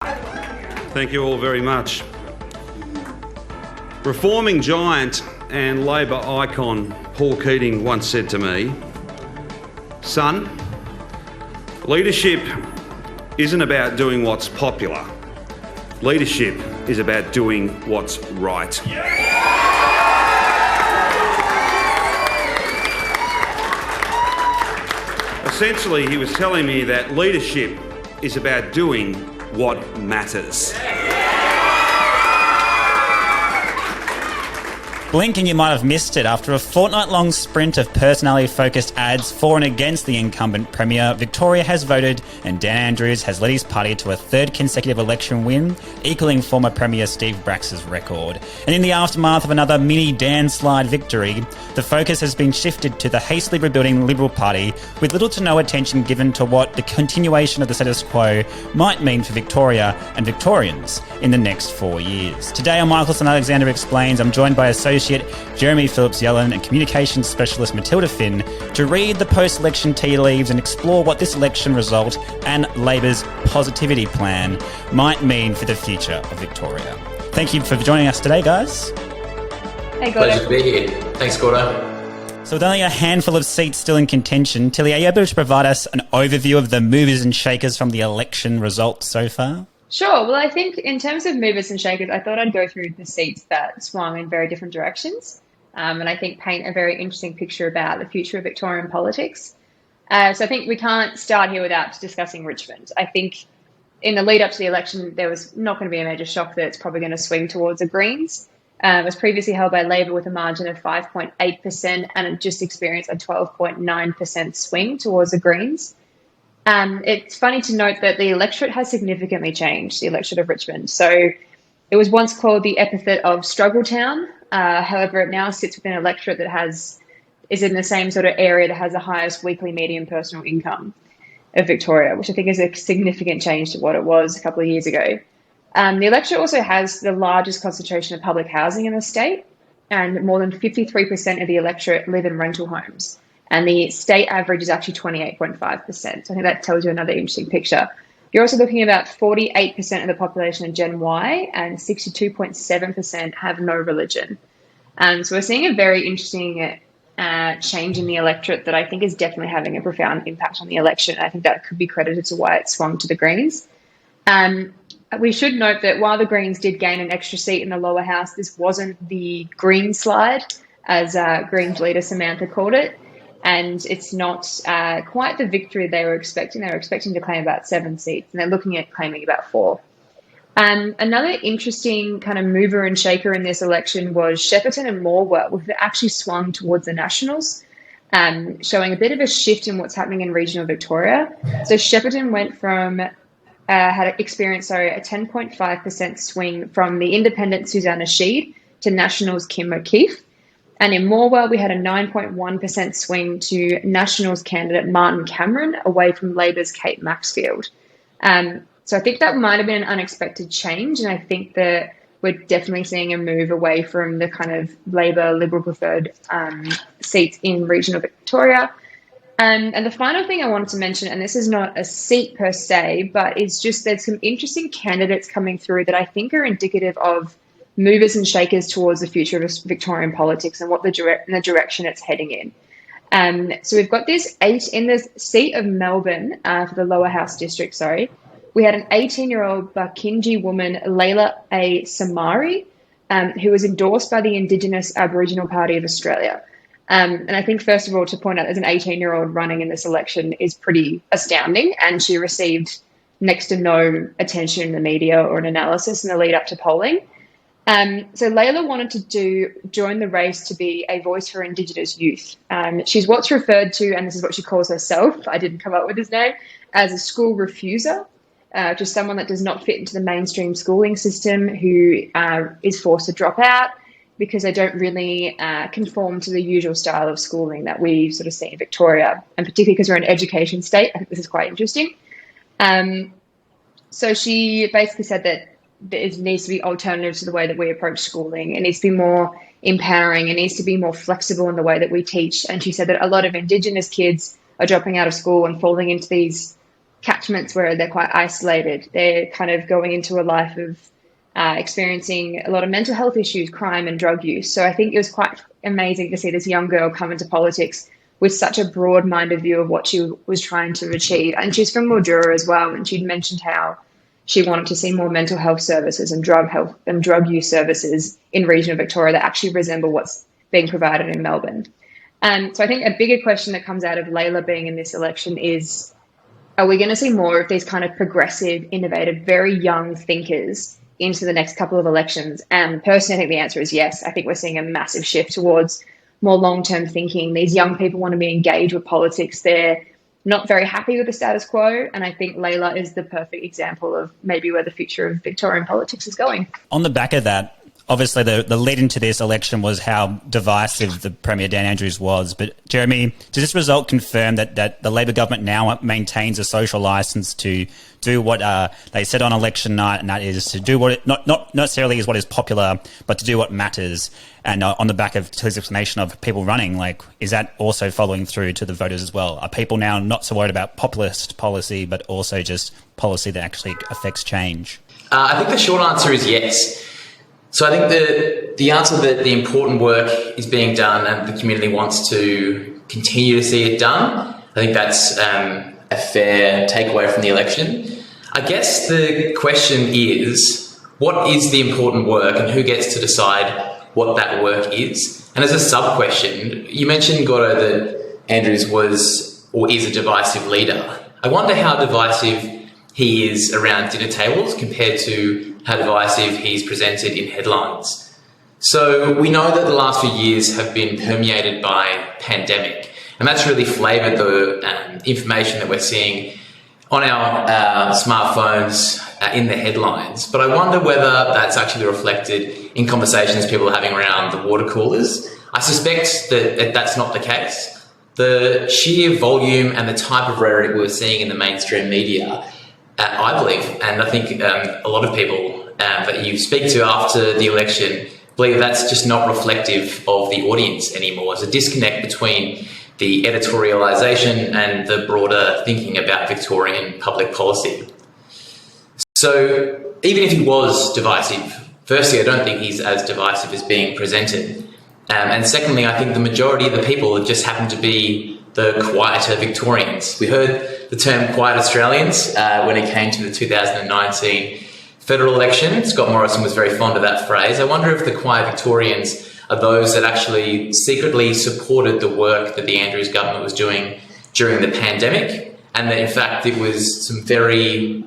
Thank you all very much. Reforming giant and Labor icon Paul Keating once said to me, "Son, leadership isn't about doing what's popular. Leadership is about doing what's right." Essentially, he was telling me that leadership is about doing what matters. Blink and you might have missed it. After a fortnight-long sprint of personality-focused ads for and against the incumbent Premier, Victoria has voted and Dan Andrews has led his party to a third consecutive election win, equalling former Premier Steve Bracks' record. And in the aftermath of another mini Dan-slide victory, the focus has been shifted to the hastily rebuilding Liberal Party, with little to no attention given to what the continuation of the status quo might mean for Victoria and Victorians in the next 4 years. Today on Michelson Alexander Explains, I'm joined by Associate Jeremy Phillips-Yelland and Communications Specialist Matilda to read the post-election tea leaves and explore what this election result and Labor's positivity plan might mean for the future of Victoria. Thank you for joining us today, guys. Hey, Gordo. Pleasure to be here. Thanks, Gordo. So with only a handful of seats still in contention, Tilly, are you able to provide us an overview of the movers and shakers from the election results so far? Sure. Well, I think in terms of movers and shakers, I thought I'd go through the seats that swung in very different directions, and I think paint a very interesting picture about the future of Victorian politics. So I think we can't start here without discussing Richmond. I think in the lead up to the election, there was not going to be a major shock that it's probably going to swing towards the Greens. It was previously held by Labor with a margin of 5.8%, and it just experienced a 12.9% swing towards the Greens. It's funny to note that the electorate has significantly changed, the electorate of Richmond. So it was once called the epithet of struggle town. However, it now sits within an electorate that is in the same sort of area that has the highest weekly median personal income of Victoria, which I think is a significant change to what it was a couple of years ago. The electorate also has the largest concentration of public housing in the state, and more than 53% of the electorate live in rental homes. And the state average is actually 28.5%. So I think that tells you another interesting picture. You're also looking at about 48% of the population are Gen Y, and 62.7% have no religion. So we're seeing a very interesting change in the electorate that I think is definitely having a profound impact on the election. I think that could be credited to why it swung to the Greens. We should note that while the Greens did gain an extra seat in the lower house, this wasn't the Green slide, as Greens leader Samantha called it. And it's not quite the victory they were expecting. They were expecting to claim about 7 seats, and they're looking at claiming about 4. Another interesting kind of mover and shaker in this election was Shepparton and Morwell, which actually swung towards the Nationals, showing a bit of a shift in what's happening in regional Victoria. So Shepparton went from had experienced a 10.5% swing from the independent Susanna Sheed to Nationals Kim O'Keefe. And in Morwell, we had a 9.1% swing to Nationals candidate Martin Cameron away from Labor's Kate Maxfield. So I think that might have been an unexpected change. And I think that we're definitely seeing a move away from the kind of Labor, Liberal preferred seats in regional Victoria. And the final thing I wanted to mention, and this is not a seat per se, but it's just there's some interesting candidates coming through that I think are indicative of movers and shakers towards the future of Victorian politics and what the direction it's heading in. So we've got this in the seat of Melbourne for the lower house district, we had an 18-year-old Barkinji woman, Layla A. Samari, who was endorsed by the Indigenous Aboriginal Party of Australia. And I think, first of all, to point out there's an 18-year-old running in this election is pretty astounding, and she received next to no attention in the media or an analysis in the lead up to polling. So Layla wanted to join the race to be a voice for Indigenous youth. She's what's referred to, and this is what she calls herself, I didn't come up with his name, as a school refuser, just someone that does not fit into the mainstream schooling system, who is forced to drop out because they don't really conform to the usual style of schooling that we sort of see in Victoria, and particularly because we're an education state. I think this is quite interesting. So she basically said that there needs to be alternatives to the way that we approach schooling. It needs to be more empowering. It needs to be more flexible in the way that we teach. And she said that a lot of Indigenous kids are dropping out of school and falling into these catchments where they're quite isolated. They're kind of going into a life of experiencing a lot of mental health issues, crime and drug use. So I think it was quite amazing to see this young girl come into politics with such a broad-minded view of what she was trying to achieve. And she's from Mildura as well, and she'd mentioned how she wanted to see more mental health services and drug use services in regional Victoria that actually resemble what's being provided in Melbourne. So I think a bigger question that comes out of Layla being in this election is, are we going to see more of these kind of progressive, innovative, very young thinkers into the next couple of elections? And personally, I think the answer is yes. I think we're seeing a massive shift towards more long-term thinking. These young people want to be engaged with politics. They're not very happy with the status quo. And I think Layla is the perfect example of maybe where the future of Victorian politics is going. On the back of that, obviously the lead into this election was how divisive the Premier Dan Andrews was. But Jeremy, does this result confirm that the Labor government now maintains a social licence to do what they said on election night, and that is to do what not necessarily is what is popular, but to do what matters? And on the back of his explanation of people running, like, is that also following through to the voters as well? Are people now not so worried about populist policy, but also just policy that actually affects change? I think the short answer is yes. So I think the answer that the important work is being done and the community wants to continue to see it done, I think that's a fair takeaway from the election. I guess the question is, what is the important work and who gets to decide what that work is? And as a sub-question, you mentioned, Goro, that Andrews was or is a divisive leader. I wonder how divisive he is around dinner tables compared to how divisive he's presented in headlines. So we know that the last few years have been permeated by pandemic, and that's really flavoured the information that we're seeing on our smartphones in the headlines. But I wonder whether that's actually reflected in conversations people are having around the water coolers. I suspect that that's not the case. The sheer volume and the type of rhetoric we're seeing in the mainstream media, I believe, and I think a lot of people that you speak to after the election believe that's just not reflective of the audience anymore. There's a disconnect between the editorialisation and the broader thinking about Victorian public policy. So even if he was divisive, firstly, I don't think he's as divisive as being presented. And secondly, I think the majority of the people just happen to be the quieter Victorians. We heard the term quiet Australians when it came to the 2019 federal election. Scott Morrison was very fond of that phrase. I wonder if the quiet Victorians are those that actually secretly supported the work that the Andrews government was doing during the pandemic, and that in fact it was some very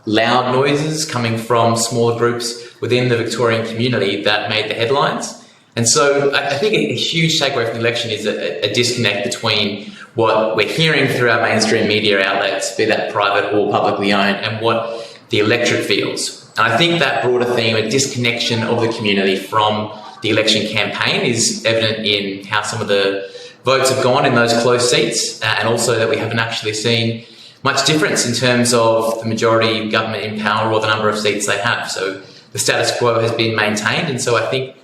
loud noises coming from smaller groups within the Victorian community that made the headlines. And so I think a huge takeaway from the election is a disconnect between what we're hearing through our mainstream media outlets, be that private or publicly owned, and what the electorate feels. And I think that broader theme, a disconnection of the community from the election campaign, is evident in how some of the votes have gone in those close seats, and also that we haven't actually seen much difference in terms of the majority government in power or the number of seats they have. So the status quo has been maintained, and so I think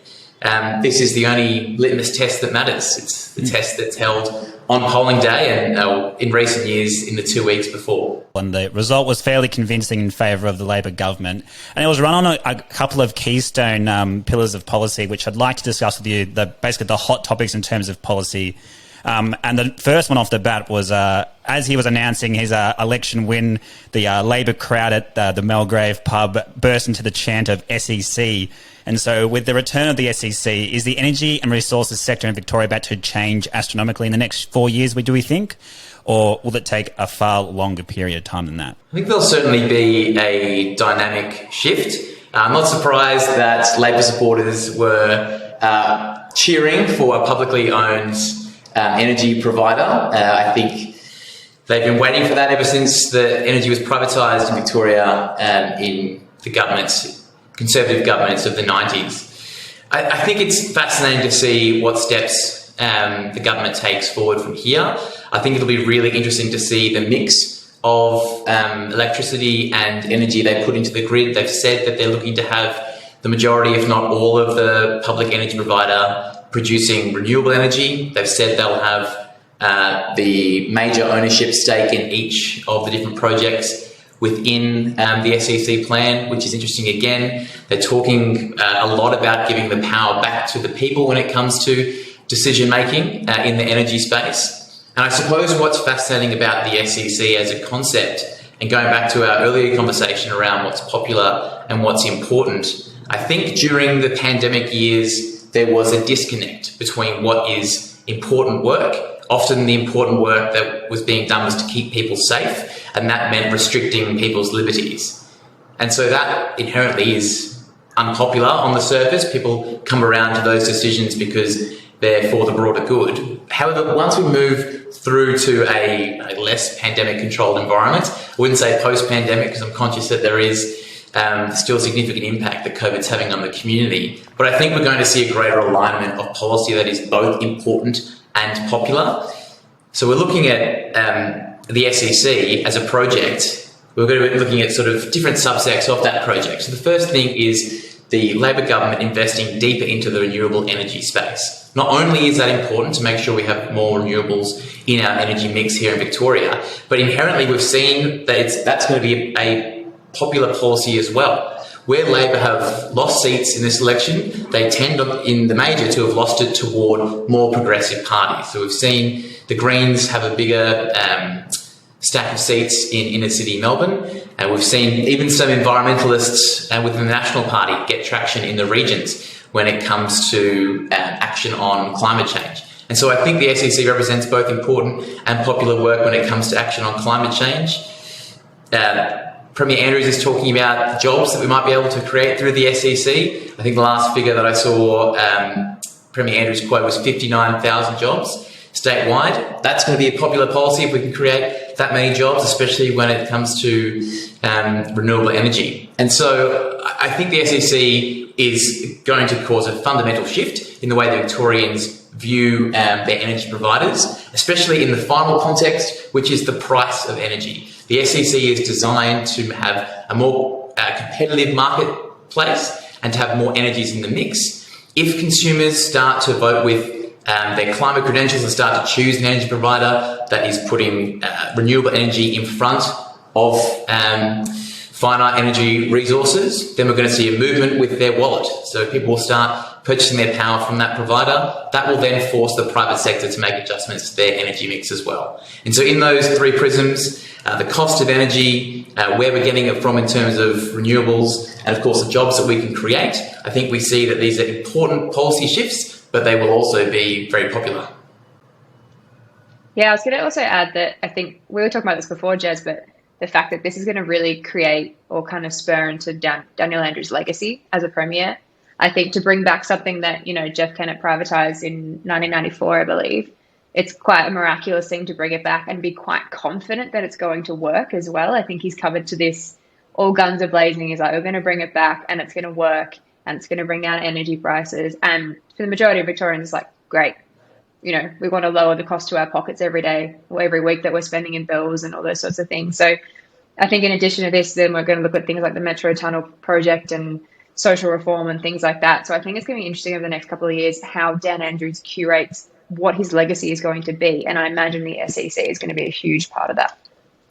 this is the only litmus test that matters. It's the test that's held on polling day and in recent years in the 2 weeks before. And the result was fairly convincing in favour of the Labor government. And it was run on a couple of keystone pillars of policy, which I'd like to discuss with you, basically the hot topics in terms of policy. And the first one off the bat was, as he was announcing his election win, the Labor crowd at the Melgrave pub burst into the chant of SEC. And so with the return of the SEC, is the energy and resources sector in Victoria about to change astronomically in the next 4 years, do we think? Or will it take a far longer period of time than that? I think there'll certainly be a dynamic shift. I'm not surprised that Labor supporters were cheering for a publicly owned energy provider. I think they've been waiting for that ever since the energy was privatised in Victoria in the Conservative governments of the 90s. I think it's fascinating to see what steps the government takes forward from here. I think it'll be really interesting to see the mix of electricity and energy they put into the grid. They've said that they're looking to have the majority, if not all, of the public energy provider producing renewable energy. They've said they'll have the major ownership stake in each of the different projects within the SEC plan, which is interesting again. They're talking a lot about giving the power back to the people when it comes to decision making in the energy space. And I suppose what's fascinating about the SEC as a concept, and going back to our earlier conversation around what's popular and what's important, I think during the pandemic years, there was a disconnect between what is important work. Often the important work that was being done was to keep people safe, and that meant restricting people's liberties. And so that inherently is unpopular on the surface. People come around to those decisions because they're for the broader good. However, once we move through to a less pandemic-controlled environment, I wouldn't say post-pandemic because I'm conscious that there is still significant impact that COVID's having on the community. But I think we're going to see a greater alignment of policy that is both important and popular. So we're looking at the SEC as a project. We're going to be looking at sort of different subsects of that project. So the first thing is the Labor government investing deeper into the renewable energy space. Not only is that important to make sure we have more renewables in our energy mix here in Victoria, but inherently we've seen that that's going to be a popular policy as well. Where Labor have lost seats in this election, they tend in the major to have lost it toward more progressive parties. So we've seen the Greens have a bigger stack of seats in inner city Melbourne, and we've seen even some environmentalists within the National Party get traction in the regions when it comes to action on climate change. And so I think the SEC represents both important and popular work when it comes to action on climate change. Premier Andrews is talking about jobs that we might be able to create through the SEC. I think the last figure that I saw, Premier Andrews' quote was 59,000 jobs statewide. That's going to be a popular policy if we can create that many jobs, especially when it comes to renewable energy. And so I think the SEC is going to cause a fundamental shift in the way the Victorians view their energy providers, especially in the final context, which is the price of energy. The SEC is designed to have a more competitive marketplace and to have more energies in the mix. If consumers start to vote with their climate credentials and start to choose an energy provider that is putting renewable energy in front of finite energy resources, then we're going to see a movement with their wallet. So people will start purchasing their power from that provider. That will then force the private sector to make adjustments to their energy mix as well. And so in those three prisms, the cost of energy, where we're getting it from in terms of renewables, and of course the jobs that we can create, I think we see that these are important policy shifts, but they will also be very popular. Yeah, I was going to also add that I think we were talking about this before, Jez, but the fact that this is going to really create or kind of spur into Daniel Andrews' legacy as a premier. I think to bring back something that, Jeff Kennett privatised in 1994, I believe, it's quite a miraculous thing to bring it back and be quite confident that it's going to work as well. I think he's covered to this all guns are blazing. He's like, we're going to bring it back and it's going to work and it's going to bring down energy prices. And for the majority of Victorians, it's like, great. We want to lower the cost to our pockets every day or every week that we're spending in bills and all those sorts of things. So I think in addition to this, then we're going to look at things like the Metro Tunnel project and social reform and things like that. So I think it's going to be interesting over the next couple of years how Dan Andrews curates what his legacy is going to be. And I imagine the SEC is going to be a huge part of that.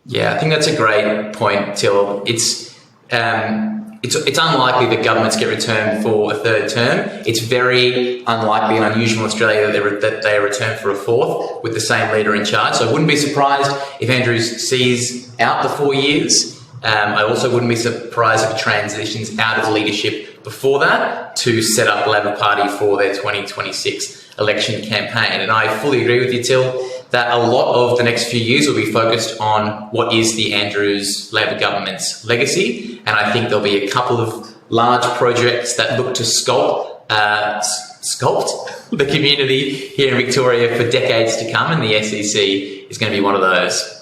Yeah, I think that's a great point, Till. It's unlikely that governments get returned for a third term. It's very unlikely and unusual in Australia that they return for a fourth with the same leader in charge. So I wouldn't be surprised if Andrews sees out the 4 years. I also wouldn't be surprised if he transitions out of leadership before that to set up the Labor Party for their 2026 election campaign. And I fully agree with you, Till, that a lot of the next few years will be focused on what is the Andrews Labor government's legacy. And I think there'll be a couple of large projects that look to sculpt the community here in Victoria for decades to come. And the SEC is going to be one of those.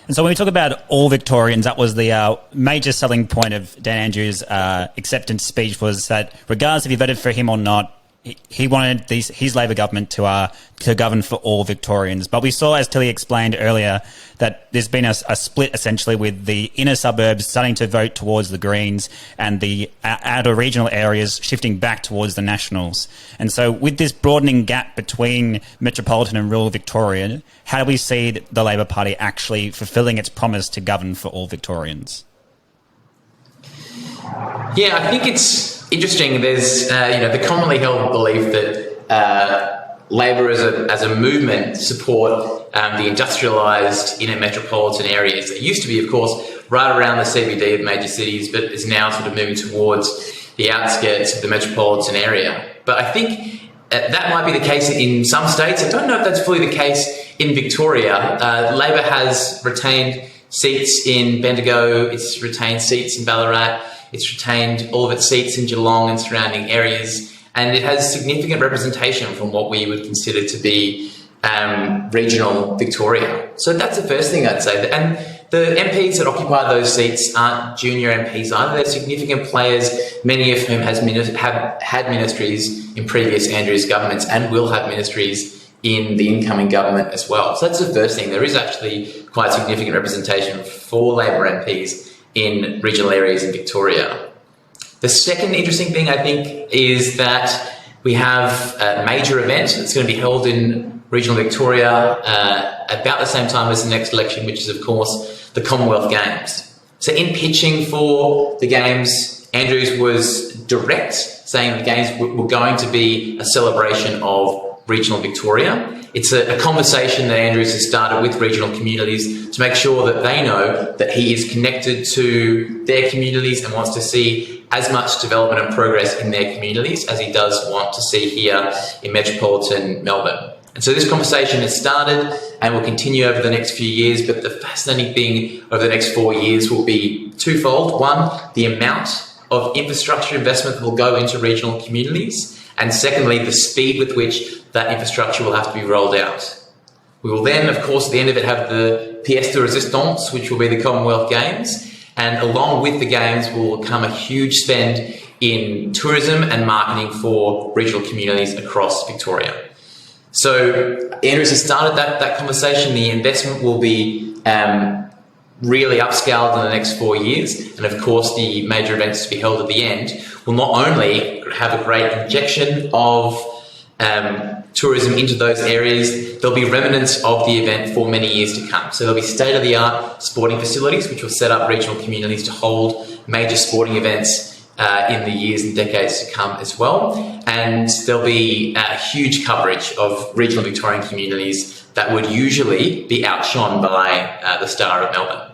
And so when we talk about all Victorians, that was the major selling point of Dan Andrews' acceptance speech, was that regardless if you voted for him or not, he wanted his Labor government to govern for all Victorians. But we saw, as Tilly explained earlier, that there's been a split essentially with the inner suburbs starting to vote towards the Greens and the outer regional areas shifting back towards the Nationals. And so with this broadening gap between metropolitan and rural Victoria, how do we see the Labor Party actually fulfilling its promise to govern for all Victorians? Yeah, I think it's interesting. There's the commonly held belief that Labor as a movement support the industrialised inner metropolitan areas that used to be, of course, right around the CBD of major cities, but is now sort of moving towards the outskirts of the metropolitan area. But I think that might be the case in some states. I don't know if that's fully the case in Victoria. Labor has retained seats in Bendigo, it's retained seats in Ballarat, it's retained all of its seats in Geelong and surrounding areas, and it has significant representation from what we would consider to be regional Victoria. So that's the first thing I'd say. And the MPs that occupy those seats aren't junior MPs either. They're significant players, many of whom have had ministries in previous Andrews governments and will have ministries in the incoming government as well. So that's the first thing. There is actually quite significant representation for Labor MPs in regional areas in Victoria. The second interesting thing, I think, is that we have a major event that's going to be held in regional Victoria about the same time as the next election, which is, of course, the Commonwealth Games. So in pitching for the Games, Andrews was direct, saying the Games were going to be a celebration of regional Victoria. It's a conversation that Andrews has started with regional communities to make sure that they know that he is connected to their communities and wants to see as much development and progress in their communities as he does want to see here in metropolitan Melbourne. And so this conversation has started and will continue over the next few years, but the fascinating thing over the next 4 years will be twofold. One, the amount of infrastructure investment that will go into regional communities, and secondly, the speed with which that infrastructure will have to be rolled out. We will then, of course, at the end of it, have the pièce de résistance, which will be the Commonwealth Games, and along with the Games will come a huge spend in tourism and marketing for regional communities across Victoria. So Andrews has started that conversation. The investment will be really upscaled in the next 4 years. And of course, the major events to be held at the end will not only have a great injection of tourism into those areas, there'll be remnants of the event for many years to come. So there'll be state-of-the-art sporting facilities, which will set up regional communities to hold major sporting events in the years and decades to come as well. And there'll be huge coverage of regional Victorian communities that would usually be outshone by the Star of Melbourne.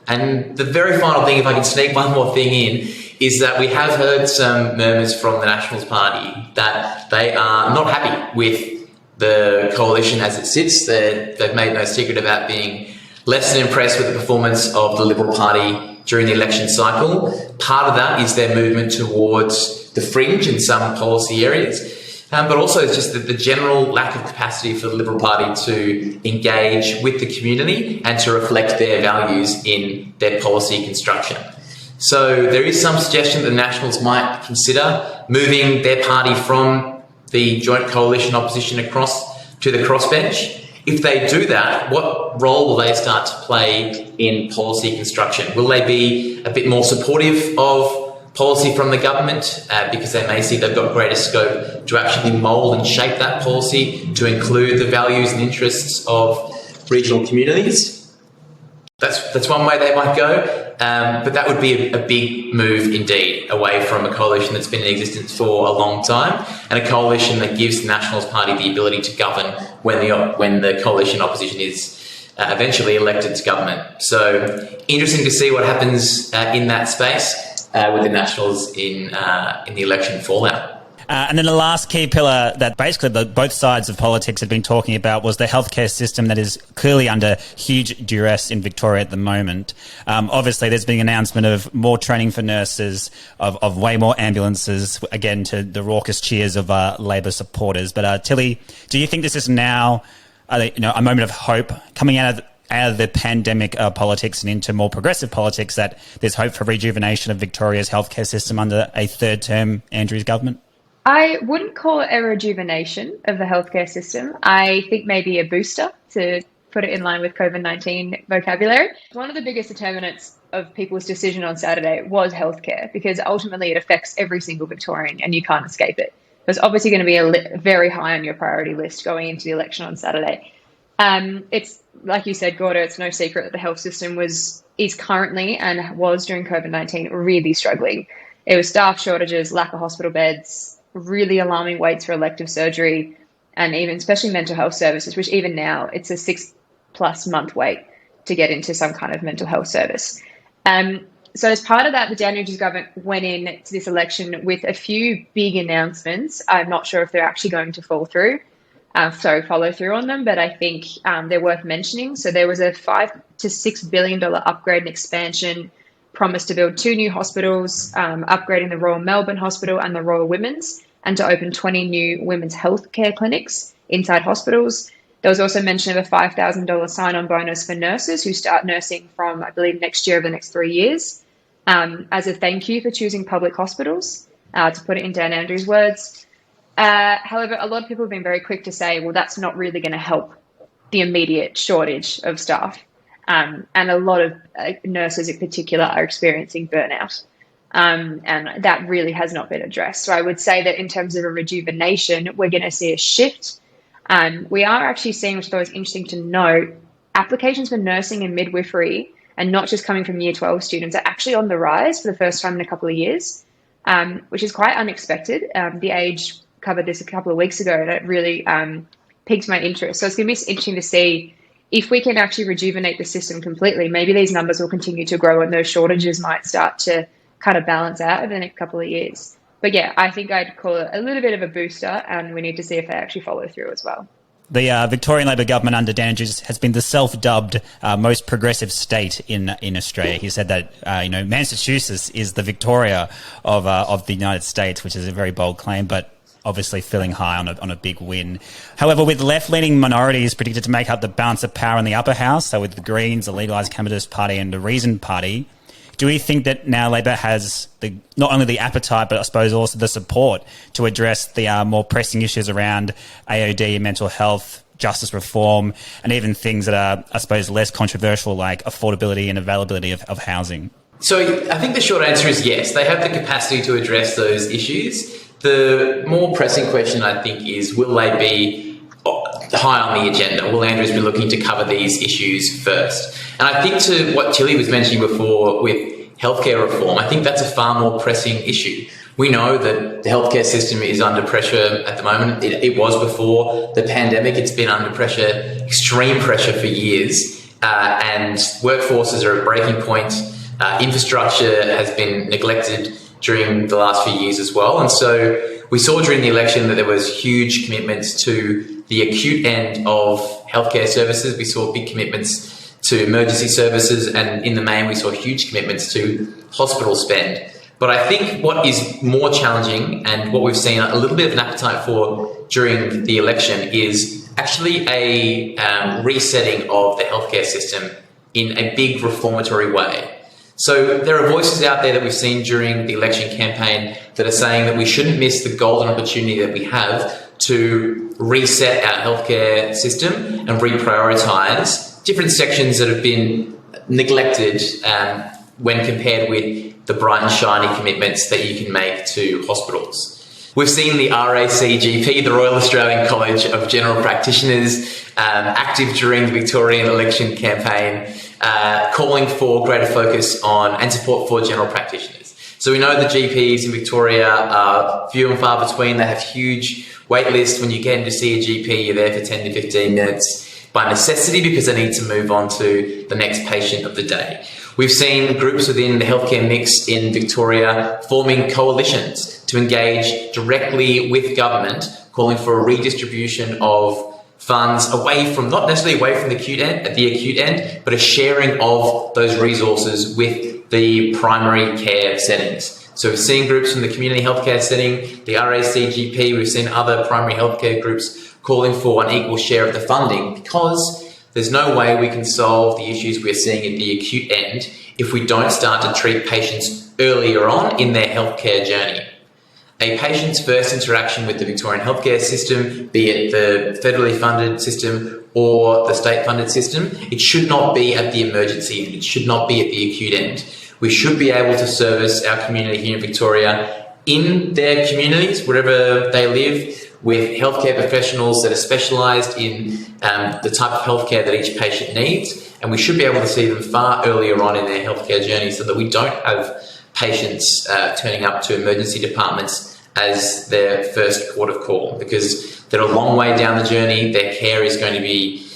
And the very final thing, if I can sneak one more thing in, is that we have heard some murmurs from the Nationals Party that they are not happy with the coalition as it sits. They've made no secret about being less than impressed with the performance of the Liberal Party during the election cycle. Part of that is their movement towards the fringe in some policy areas, but also it's just the general lack of capacity for the Liberal Party to engage with the community and to reflect their values in their policy construction. So there is some suggestion that the Nationals might consider moving their party from the joint coalition opposition across to the crossbench. If they do that, what role will they start to play in policy construction? Will they be a bit more supportive of policy from the government because they may see they've got greater scope to actually mould and shape that policy to include the values and interests of regional communities? That's one way they might go, but that would be a big move indeed, away from a coalition that's been in existence for a long time and a coalition that gives the Nationals Party the ability to govern when the coalition opposition is eventually elected to government. So interesting to see what happens in that space with the Nationals in the election fallout. And then the last key pillar that basically both sides of politics had been talking about was the healthcare system that is clearly under huge duress in Victoria at the moment. Obviously, there's been an announcement of more training for nurses, of way more ambulances, again, to the raucous cheers of Labor supporters. But Tilly, do you think this is now a moment of hope coming out of the pandemic politics and into more progressive politics, that there's hope for rejuvenation of Victoria's healthcare system under a third-term Andrews government? I wouldn't call it a rejuvenation of the healthcare system. I think maybe a booster, to put it in line with COVID-19 vocabulary. One of the biggest determinants of people's decision on Saturday was healthcare, because ultimately it affects every single Victorian and you can't escape it. It's obviously going to be very high on your priority list going into the election on Saturday. It's like you said, Gordo, it's no secret that the health system is currently and was during COVID-19 really struggling. It was staff shortages, lack of hospital beds, really alarming waits for elective surgery, and even especially mental health services, which even now it's a 6+ month wait to get into some kind of mental health service. So as part of that, the Dan Andrews government went in to this election with a few big announcements. I'm not sure if they're actually going to follow through on them, but I think they're worth mentioning. So there was a $5 to $6 billion upgrade and expansion, promised to build 2 new hospitals, upgrading the Royal Melbourne Hospital and the Royal Women's, and to open 20 new women's healthcare clinics inside hospitals. There was also mention of a $5,000 sign-on bonus for nurses who start nursing from, I believe, next year over the next 3 years, as a thank you for choosing public hospitals, to put it in Dan Andrews' words. However, a lot of people have been very quick to say, well, that's not really going to help the immediate shortage of staff. And a lot of nurses in particular are experiencing burnout. And that really has not been addressed. So I would say that in terms of a rejuvenation, we're going to see a shift. We are actually seeing, which I thought was interesting to note, applications for nursing and midwifery, and not just coming from Year 12 students, are actually on the rise for the first time in a couple of years, which is quite unexpected. The Age covered this a couple of weeks ago, and it really piqued my interest. So it's going to be interesting to see if we can actually rejuvenate the system completely. Maybe these numbers will continue to grow and those shortages might start to kind of balance out over the next couple of years. But yeah, I think I'd call it a little bit of a booster, and we need to see if they actually follow through as well. The Victorian Labor government under Dan Andrews has been the self-dubbed most progressive state in Australia. He said that Massachusetts is the Victoria of the United States, which is a very bold claim, but obviously feeling high on a big win. However, with left-leaning minorities predicted to make up the balance of power in the upper house, so with the Greens, the Legalised Cannabis Party and the Reason Party, do we think that now Labor has not only the appetite, but I suppose also the support to address the more pressing issues around AOD, mental health, justice reform, and even things that are, I suppose, less controversial, like affordability and availability of housing? So I think the short answer is yes. They have the capacity to address those issues. The more pressing question, I think, is will they be high on the agenda? Will Andrews be looking to cover these issues first? And I think to what Tilly was mentioning before with healthcare reform, I think that's a far more pressing issue. We know that the healthcare system is under pressure at the moment. It was before the pandemic. It's been under pressure, extreme pressure for years, and workforces are at breaking point. Infrastructure has been neglected during the last few years as well. And so we saw during the election that there was huge commitments to the acute end of healthcare services. We saw big commitments to emergency services, and in the main, we saw huge commitments to hospital spend. But I think what is more challenging, and what we've seen a little bit of an appetite for during the election, is actually a resetting of the healthcare system in a big reformatory way. So there are voices out there that we've seen during the election campaign that are saying that we shouldn't miss the golden opportunity that we have to reset our healthcare system and reprioritise different sections that have been neglected when compared with the bright and shiny commitments that you can make to hospitals. We've seen the RACGP, the Royal Australian College of General Practitioners, active during the Victorian election campaign, calling for greater focus on and support for general practitioners. So we know the GPs in Victoria are few and far between. They have huge wait lists. When you get in to see a GP, you're there for 10 to 15 minutes by necessity because they need to move on to the next patient of the day. We've seen groups within the healthcare mix in Victoria forming coalitions to engage directly with government, calling for a redistribution of funds away from, not necessarily away from the acute end, but a sharing of those resources with the primary care settings. So we've seen groups from the community healthcare setting, the RACGP, we've seen other primary healthcare groups calling for an equal share of the funding, because there's no way we can solve the issues we're seeing at the acute end if we don't start to treat patients earlier on in their healthcare journey. a patient's first interaction with the Victorian healthcare system, be it the federally funded system or the state-funded system, it should not be at the emergency end. It should not be at the acute end. We should be able to service our community here in Victoria in their communities, wherever they live, with healthcare professionals that are specialised in the type of healthcare that each patient needs. And we should be able to see them far earlier on in their healthcare journey so that we don't have patients turning up to emergency departments as their first port of call, because they're a long way down the journey. Their care is going to be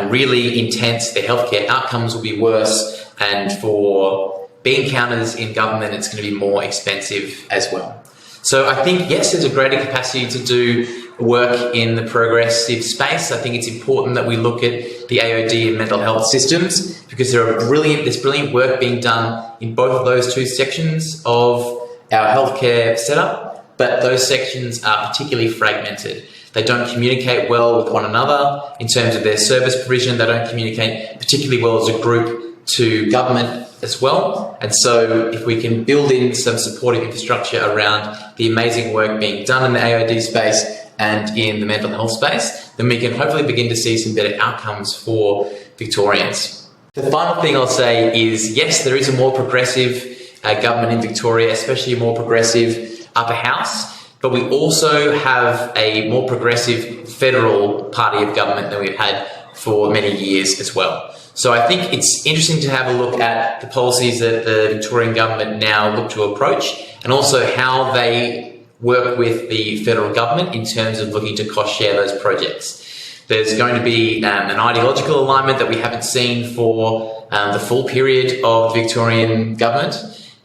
really intense. Their healthcare outcomes will be worse. And for bean counters in government, it's going to be more expensive as well. So I think, yes, there's a greater capacity to do work in the progressive space. I think it's important that we look at the AOD and mental health systems, because there's brilliant work being done in both of those two sections of our healthcare setup, but those sections are particularly fragmented. They don't communicate well with one another in terms of their service provision. They don't communicate particularly well as a group to government as well. And so if we can build in some supportive infrastructure around the amazing work being done in the AOD space and in the mental health space, then we can hopefully begin to see some better outcomes for Victorians. The final thing I'll say is, yes, there is a more progressive government in Victoria, especially a more progressive upper house, but we also have a more progressive federal party of government than we've had for many years as well. So I think it's interesting to have a look at the policies that the Victorian government now look to approach, and also how they work with the federal government in terms of looking to cost share those projects. There's going to be an ideological alignment that we haven't seen for the full period of the Victorian government.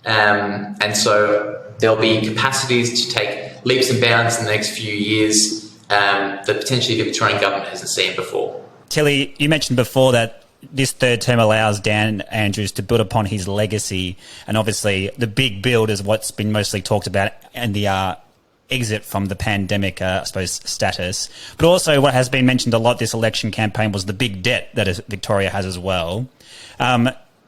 And so there'll be capacities to take leaps and bounds in the next few years that potentially the Victorian government hasn't seen before. Tilly, you mentioned before that this third term allows Dan Andrews to build upon his legacy, and obviously the big build is what's been mostly talked about, and the exit from the pandemic, I suppose, status. But also what has been mentioned a lot this election campaign was the big debt that Victoria has as well.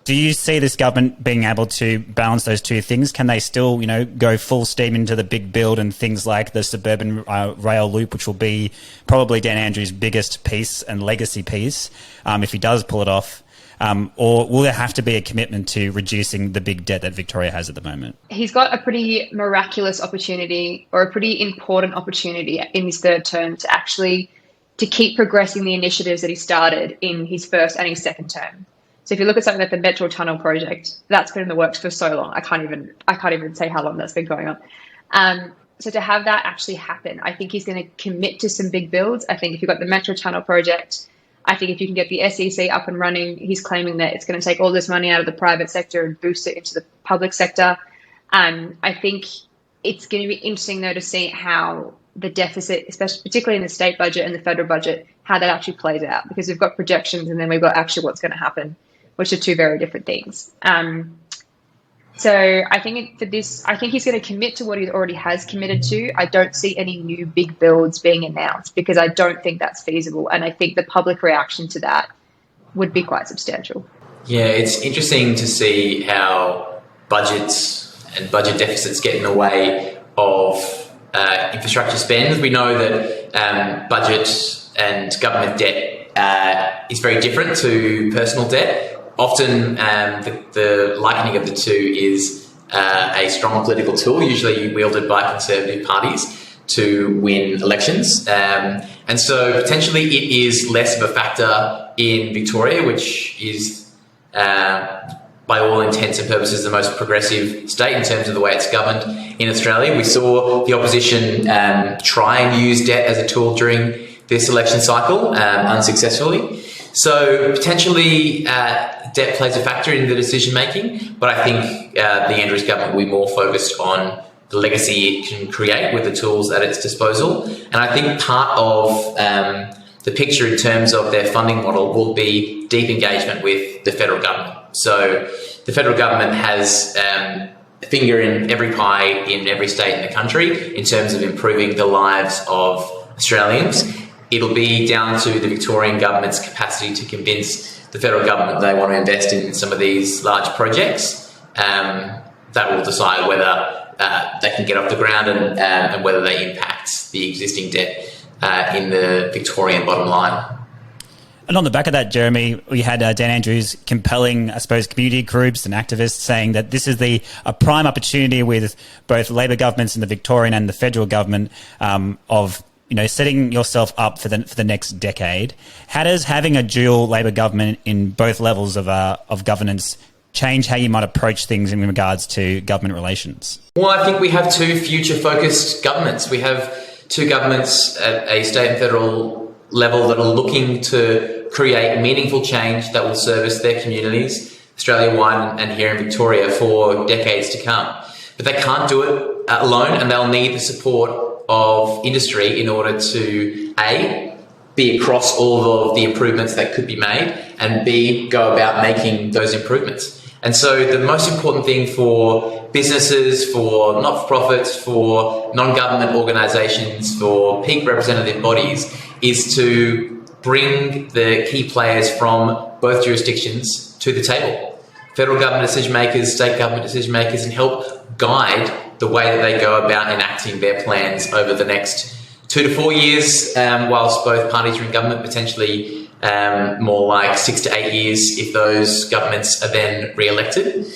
Do you see this government being able to balance those two things? Can they still, go full steam into the big build and things like the suburban rail loop, which will be probably Dan Andrews' biggest piece and legacy piece, if he does pull it off? Or will there have to be a commitment to reducing the big debt that Victoria has at the moment? He's got a pretty miraculous opportunity, or a pretty important opportunity in his third term to keep progressing the initiatives that he started in his first and his second term. So if you look at something like the Metro Tunnel project, that's been in the works for so long. I can't even say how long that's been going on. So to have that actually happen, I think he's going to commit to some big builds. I think if you've got the Metro Tunnel project, I think if you can get the SEC up and running, he's claiming that it's going to take all this money out of the private sector and boost it into the public sector. I think it's going to be interesting, though, to see how the deficit, especially particularly in the state budget and the federal budget, how that actually plays out, because we've got projections and then we've got actually what's going to happen, which are two very different things. So I think for this, I think he's going to commit to what he already has committed to. I don't see any new big builds being announced, because I don't think that's feasible. And I think the public reaction to that would be quite substantial. Yeah, it's interesting to see how budgets and budget deficits get in the way of infrastructure spend. We know that budget and government debt is very different to personal debt. Often the likening of the two is a strong political tool, usually wielded by conservative parties to win elections. And so potentially it is less of a factor in Victoria, which is by all intents and purposes the most progressive state in terms of the way it's governed in Australia. We saw the opposition try and use debt as a tool during this election cycle unsuccessfully. So potentially debt plays a factor in the decision making, but I think the Andrews government will be more focused on the legacy it can create with the tools at its disposal. And I think part of the picture in terms of their funding model will be deep engagement with the federal government. So the federal government has a finger in every pie in every state in the country in terms of improving the lives of Australians. It'll be down to the Victorian government's capacity to convince the federal government they want to invest in some of these large projects. That will decide whether they can get off the ground and whether they impact the existing debt in the Victorian bottom line. And on the back of that, Jeremy, we had Dan Andrews compelling, I suppose, community groups and activists saying that this is a prime opportunity with both Labor governments and the Victorian and the federal government of setting yourself up for the next decade. How does having a dual Labor government in both levels of governance change how you might approach things in regards to government relations? Well, I think we have two future-focused governments. We have two governments at a state and federal level that are looking to create meaningful change that will service their communities, Australia-wide and here in Victoria, for decades to come. But they can't do it alone, and they'll need the support of industry in order to, A, be across all of the improvements that could be made, and B, go about making those improvements. And so the most important thing for businesses, for not-for-profits, for non-government organisations, for peak representative bodies, is to bring the key players from both jurisdictions to the table. Federal government decision makers, state government decision makers, and help guide the way that they go about enacting their plans over the next 2 to 4 years, whilst both parties are in government, potentially more like 6 to 8 years if those governments are then re-elected.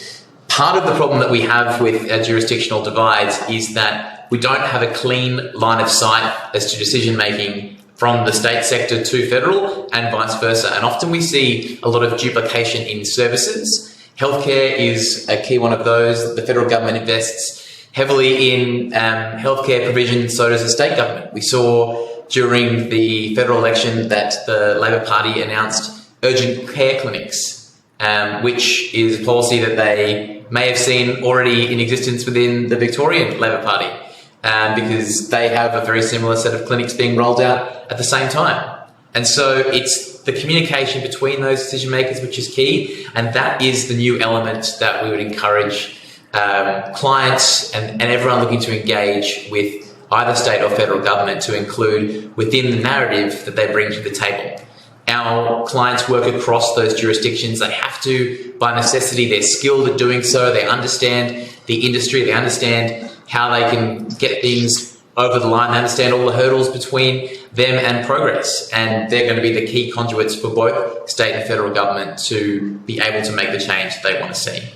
Part of the problem that we have with our jurisdictional divides is that we don't have a clean line of sight as to decision making from the state sector to federal and vice versa. And often we see a lot of duplication in services. Healthcare is a key one of those. The federal government invests heavily in healthcare provision, so does the state government. We saw during the federal election that the Labor Party announced urgent care clinics, which is a policy that they may have seen already in existence within the Victorian Labor Party, because they have a very similar set of clinics being rolled out at the same time. And so it's the communication between those decision makers which is key, and that is the new element that we would encourage clients and everyone looking to engage with either state or federal government to include within the narrative that they bring to the table. Our clients work across those jurisdictions. They have to, by necessity, they're skilled at doing so. They understand the industry. They understand how they can get things over the line. They understand all the hurdles between them and progress. And they're going to be the key conduits for both state and federal government to be able to make the change that they want to see.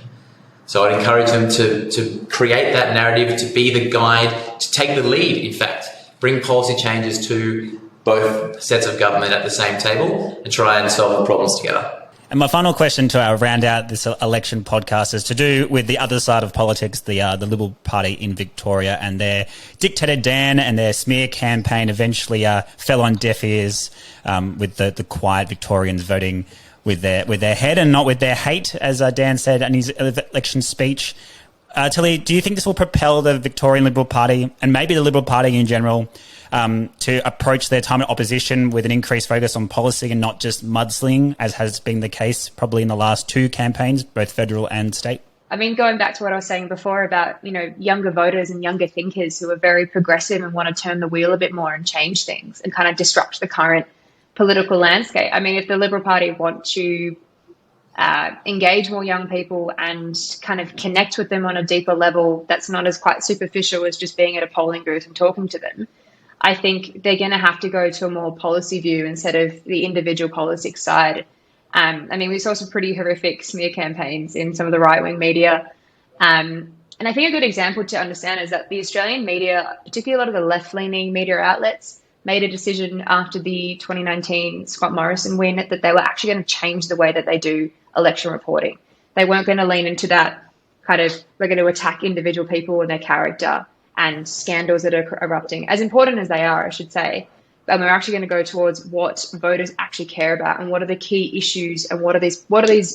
So I'd encourage them to create that narrative, to be the guide, to take the lead, in fact, bring policy changes to both sets of government at the same table and try and solve the problems together. And my final question to round out this election podcast is to do with the other side of politics, the Liberal Party in Victoria, and their dictator Dan and their smear campaign eventually fell on deaf ears with the quiet Victorians voting with their head and not with their hate, as Dan said in his election speech. Tilly, do you think this will propel the Victorian Liberal Party and maybe the Liberal Party in general to approach their time in opposition with an increased focus on policy and not just mudslinging, as has been the case probably in the last two campaigns, both federal and state? I mean, going back to what I was saying before about, younger voters and younger thinkers who are very progressive and want to turn the wheel a bit more and change things and kind of disrupt the current political landscape. I mean, if the Liberal Party want to engage more young people and kind of connect with them on a deeper level that's not as quite superficial as just being at a polling booth and talking to them, I think they're going to have to go to a more policy view instead of the individual politics side. I mean, we saw some pretty horrific smear campaigns in some of the right-wing media. And I think a good example to understand is that the Australian media, particularly a lot of the left-leaning media outlets, made a decision after the 2019 Scott Morrison win that they were actually going to change the way that they do election reporting. They weren't going to lean into that kind of, we're going to attack individual people and their character and scandals that are erupting, as important as they are, I should say. And we're actually going to go towards what voters actually care about and what are the key issues and what are these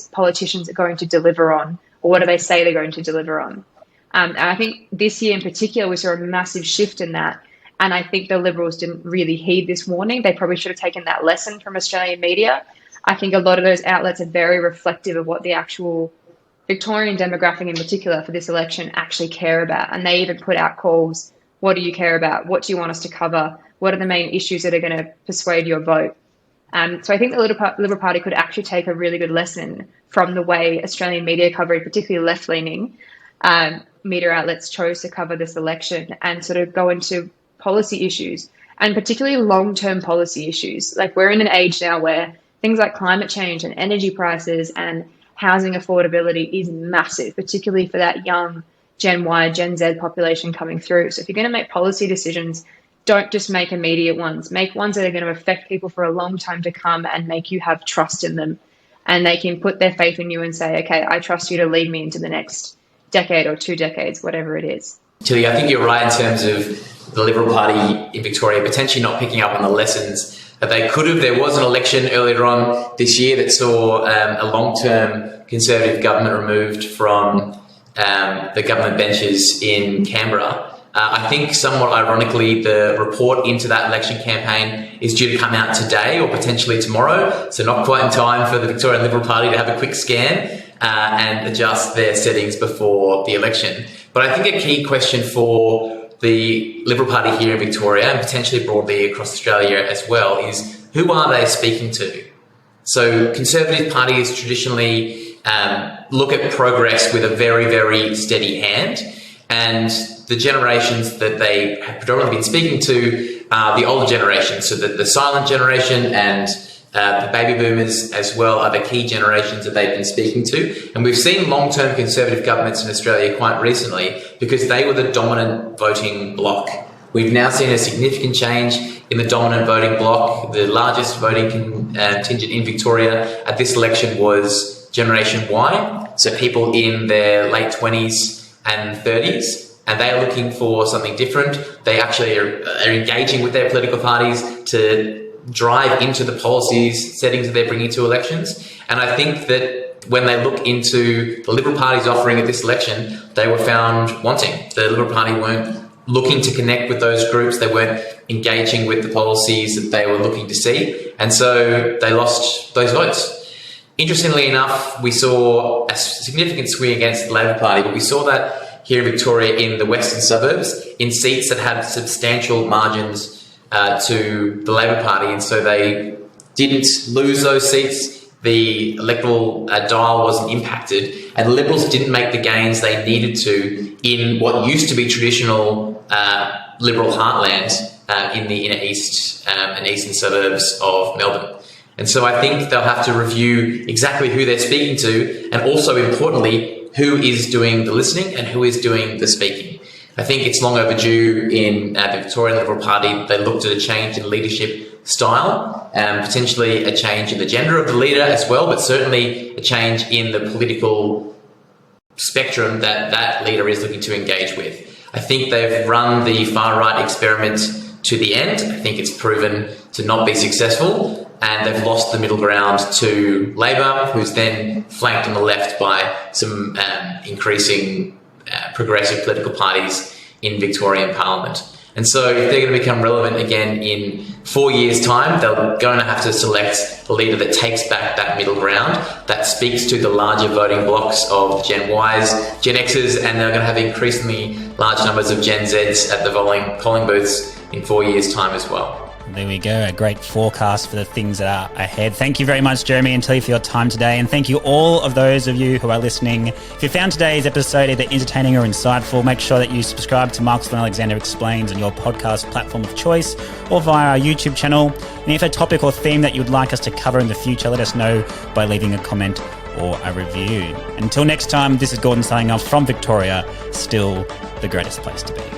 politicians going to deliver on, or what do they say they're going to deliver on. And I think this year in particular, we saw a massive shift in that. And I think the Liberals didn't really heed this warning. They probably should have taken that lesson from Australian media. I think a lot of those outlets are very reflective of what the actual Victorian demographic in particular for this election actually care about. And they even put out calls. What do you care about? What do you want us to cover? What are the main issues that are going to persuade your vote? So I think the Liberal Party could actually take a really good lesson from the way Australian media coverage, particularly left-leaning, media outlets chose to cover this election and sort of go into policy issues, and particularly long-term policy issues. Like, we're in an age now where things like climate change and energy prices and housing affordability is massive, particularly for that young Gen Y, Gen Z population coming through. So if you're going to make policy decisions, don't just make immediate ones. Make ones that are going to affect people for a long time to come and make you have trust in them. And they can put their faith in you and say, okay, I trust you to lead me into the next decade or 2 decades, whatever it is. Tilly, I think you're right in terms of the Liberal Party in Victoria potentially not picking up on the lessons that they could have. There was an election earlier on this year that saw a long-term Conservative government removed from the government benches in Canberra. I think somewhat ironically, the report into that election campaign is due to come out today or potentially tomorrow. So not quite in time for the Victorian Liberal Party to have a quick scan and adjust their settings before the election. But I think a key question for the Liberal Party here in Victoria and potentially broadly across Australia as well is, who are they speaking to? So Conservative parties traditionally look at progress with a very, very steady hand, and the generations that they have predominantly been speaking to are the older generation, so the silent generation and the baby boomers as well are the key generations that they've been speaking to. And we've seen long-term Conservative governments in Australia quite recently because they were the dominant voting bloc. We've now seen a significant change in the dominant voting bloc. The largest voting contingent in Victoria at this election was Generation Y, so people in their late 20s and 30s, and they are looking for something different. They actually are engaging with their political parties to drive into the policies, settings that they're bringing to elections. And I think that when they look into the Liberal Party's offering at this election, they were found wanting. The Liberal Party weren't looking to connect with those groups. They weren't engaging with the policies that they were looking to see. And so they lost those votes. Interestingly enough, we saw a significant swing against the Labor Party, but we saw that here in Victoria in the western suburbs in seats that had substantial margins to the Labor Party, and so they didn't lose those seats. The electoral dial wasn't impacted, and the Liberals didn't make the gains they needed to in what used to be traditional Liberal heartland in the inner east and eastern suburbs of Melbourne. And so I think they'll have to review exactly who they're speaking to, and also importantly, who is doing the listening and who is doing the speaking. I think it's long overdue in the Victorian Liberal Party. They looked at a change in leadership style, potentially a change in the gender of the leader as well, but certainly a change in the political spectrum that that leader is looking to engage with. I think they've run the far-right experiment to the end. I think it's proven to not be successful, and they've lost the middle ground to Labor, who's then flanked on the left by some increasing progressive political parties in Victorian Parliament. And so if they're going to become relevant again in 4 years' time, they're going to have to select a leader that takes back that middle ground, that speaks to the larger voting blocks of Gen Ys, Gen Xs, and they're going to have increasingly large numbers of Gen Zs at the polling booths in 4 years' time as well. There we go, a great forecast for the things that are ahead. Thank you very much, Jeremy and Tilly, for your time today, and thank you all of those of you who are listening. If you found today's episode either entertaining or insightful, make sure that you subscribe to Michelson Alexander Explains on your podcast platform of choice or via our YouTube channel. And if a topic or theme that you would like us to cover in the future, let us know by leaving a comment or a review. Until next time, this is Gordon signing off from Victoria, still the greatest place to be.